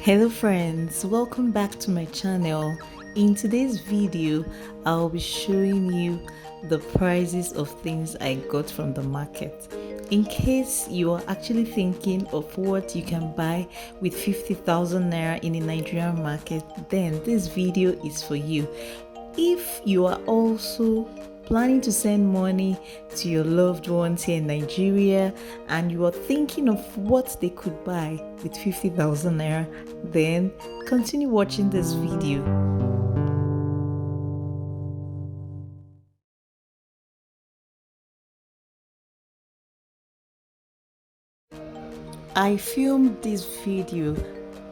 Hello friends, welcome back to my channel. In today's video, I'll be showing you the prices of things I got from the market. In case you are actually thinking of what you can buy with 50,000 naira in a Nigerian market, then this video is for you. If you are also planning to send money to your loved ones here in Nigeria and you are thinking of what they could buy with 50,000 naira, then continue watching this video. I filmed this video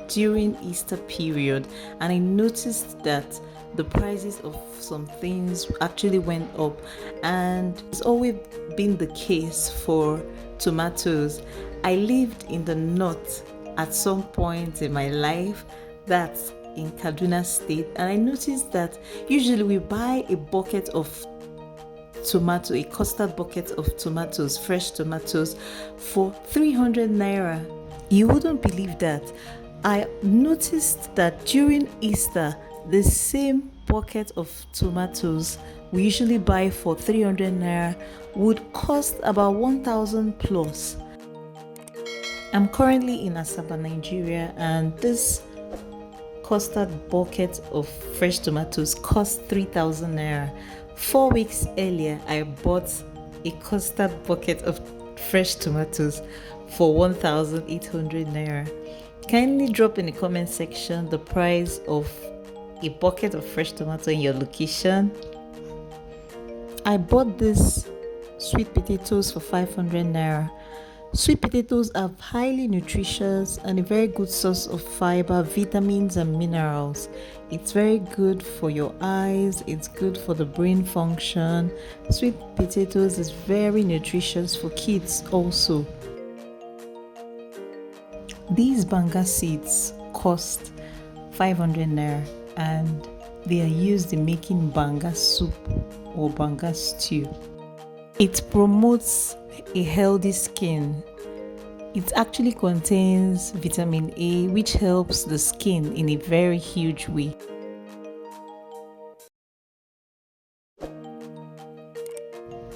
during Easter period and I noticed that the prices of some things actually went up, and it's always been the case for tomatoes. I lived in the north at some point in my life, that's in Kaduna State, and I noticed that usually we buy a bucket of a custard bucket of tomatoes, fresh tomatoes, for 300 naira. You wouldn't believe that. I noticed that during Easter, the same bucket of tomatoes we usually buy for 300 naira would cost about 1,000 plus. I'm currently in ASABA, Nigeria, and this custard bucket of fresh tomatoes cost 3,000 naira. 4 weeks earlier, I bought a custard bucket of fresh tomatoes for 1,800 naira. Kindly drop in the comment section the price of a bucket of fresh tomato in your location. I bought this sweet potatoes for 500 naira. Sweet potatoes are highly nutritious and a very good source of fiber, vitamins and minerals. It's very good for your eyes, it's good for the brain function. Sweet potatoes is very nutritious for kids also. These banga seeds cost 500 naira and they are used in making banga soup or banga stew. It promotes a healthy skin. It actually contains vitamin A, which helps the skin in a very huge way.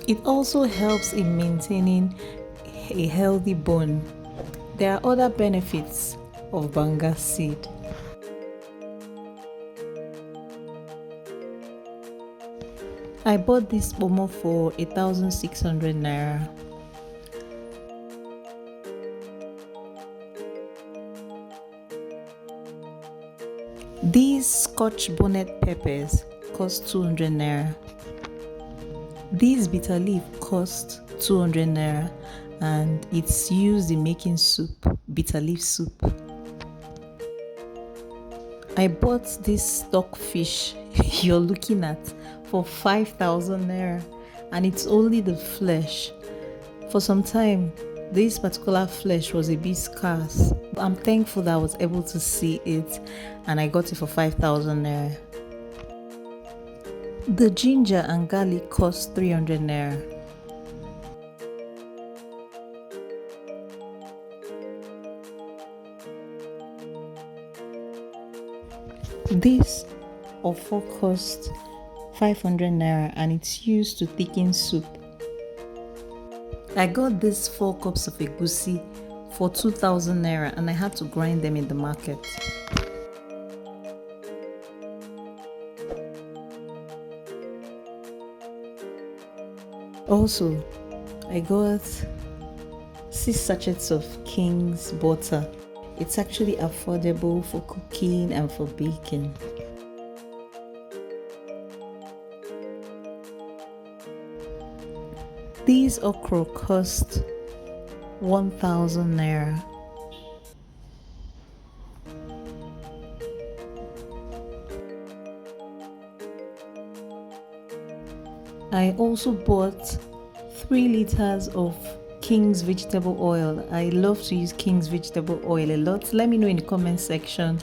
It also helps in maintaining a healthy bone. There are other benefits of banga seed. I bought this pomo for 1,600 naira. These Scotch bonnet peppers cost 200 naira. These bitter leaf cost 200 naira and it's used in making soup, bitter leaf soup. I bought this stockfish you're looking at for 5,000 naira and it's only the flesh. For some time, this particular flesh was a bit scarce. I'm thankful that I was able to see it and I got it for 5,000 naira. The ginger and garlic cost 300 naira. This ofo cost 500 naira and it's used to thicken soup. I got these 4 cups of egusi for 2,000 naira and I had to grind them in the market. Also, I got 6 sachets of King's butter. It's actually affordable for cooking and for baking. These okra cost 1,000 naira. I also bought 3 liters of King's vegetable oil. I love to use King's vegetable oil a lot. Let me know in the comment section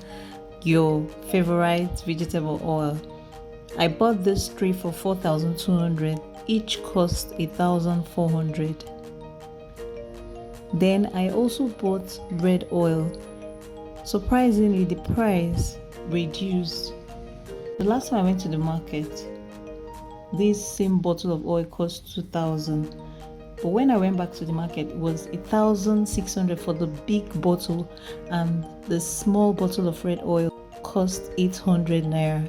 your favorite vegetable oil. I bought this tray for 4,200. Each cost 1,400. Then I also bought red oil. Surprisingly, the price reduced. The last time I went to the market, this same bottle of oil cost 2,000. But when I went back to the market, it was 1,600 for the big bottle, and the small bottle of red oil cost 800 naira.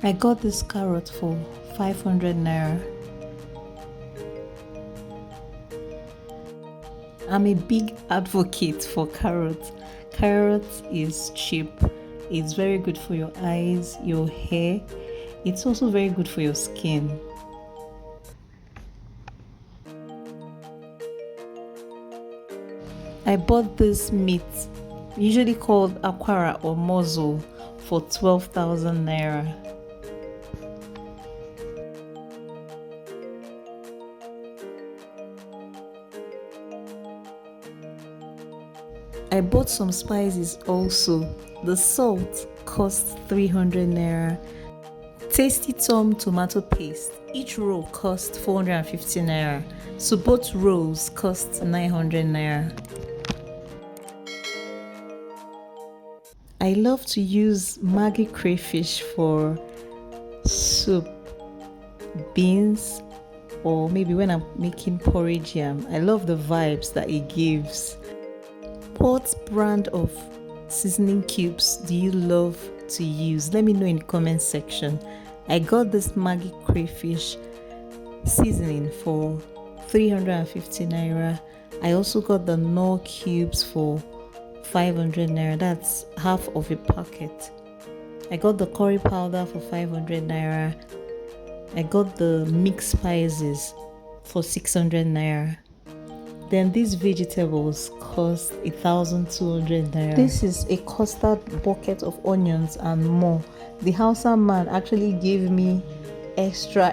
I got this carrot for 500 naira. I'm a big advocate for carrots. Carrot is cheap. It's very good for your eyes, your hair. It's also very good for your skin. I bought this meat, usually called aquara or mussel, for 12,000 naira. I bought some spices also. The salt cost 300 naira. Tasty Tom tomato paste. Each roll cost 450 naira. So both rolls cost 900 naira. I love to use Maggi crayfish for soup, beans, or maybe when I'm making porridge yam. I love the vibes that it gives. What brand of seasoning cubes do you love to use? Let me know in the comment section. I got this Maggi crayfish seasoning for 350 naira. I also got the Knorr cubes for 500 naira. That's half of a packet. I got the curry powder for 500 naira. I got the mixed spices for 600 naira. Then these vegetables cost 1,200 naira. This is a custard bucket of onions and more. The Hausa man actually gave me extra.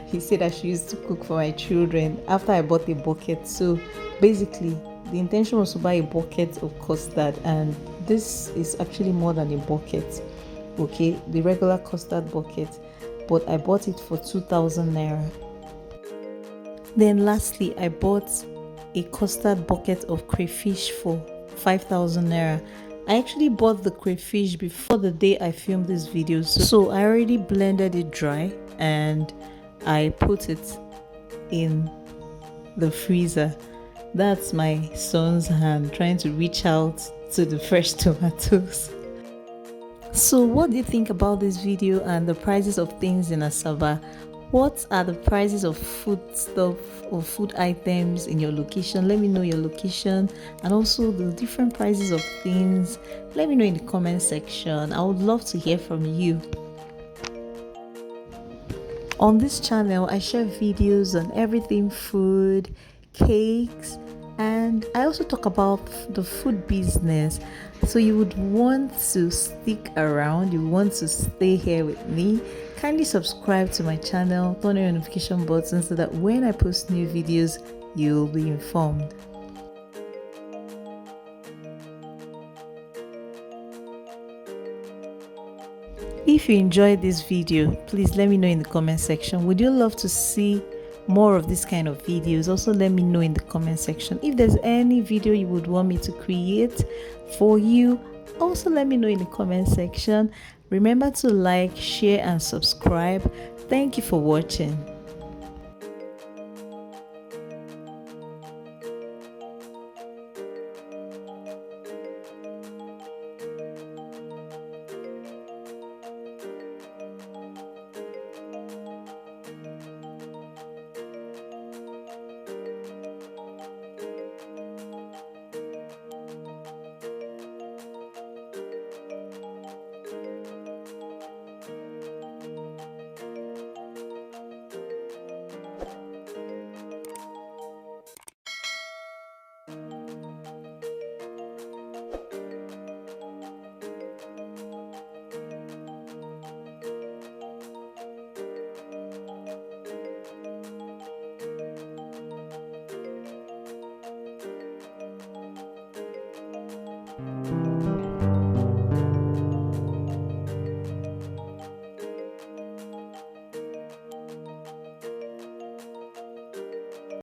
He said I should use to cook for my children after I bought a bucket. So basically, the intention was to buy a bucket of custard, and this is actually more than a bucket. Okay, the regular custard bucket, but I bought it for 2,000 naira. Then lastly, I bought a custard bucket of crayfish for 5,000 naira. I actually bought the crayfish before the day I filmed this video, so I already blended it dry and I put it in the freezer. That's my son's hand trying to reach out to the fresh tomatoes. So what do you think about this video and the prices of things in ASABA? What are the prices of food stuff or food items in your location? Let me know your location, and also the different prices of things. Let me know in the comment section. I would love to hear from you. On this channel, I share videos on everything food, cakes, and I also talk about the food business. So you would want to stick around, you want to stay here with me. Kindly subscribe to my channel, turn on your notification button so that when I post new videos, you'll be informed. If you enjoyed this video, please let me know in the comment section. Would you love to see more of this kind of videos? Also let me know in the comment section. If there's any video you would want me to create for you, also let me know in the comment section. Remember to like, share, and subscribe. Thank you for watching.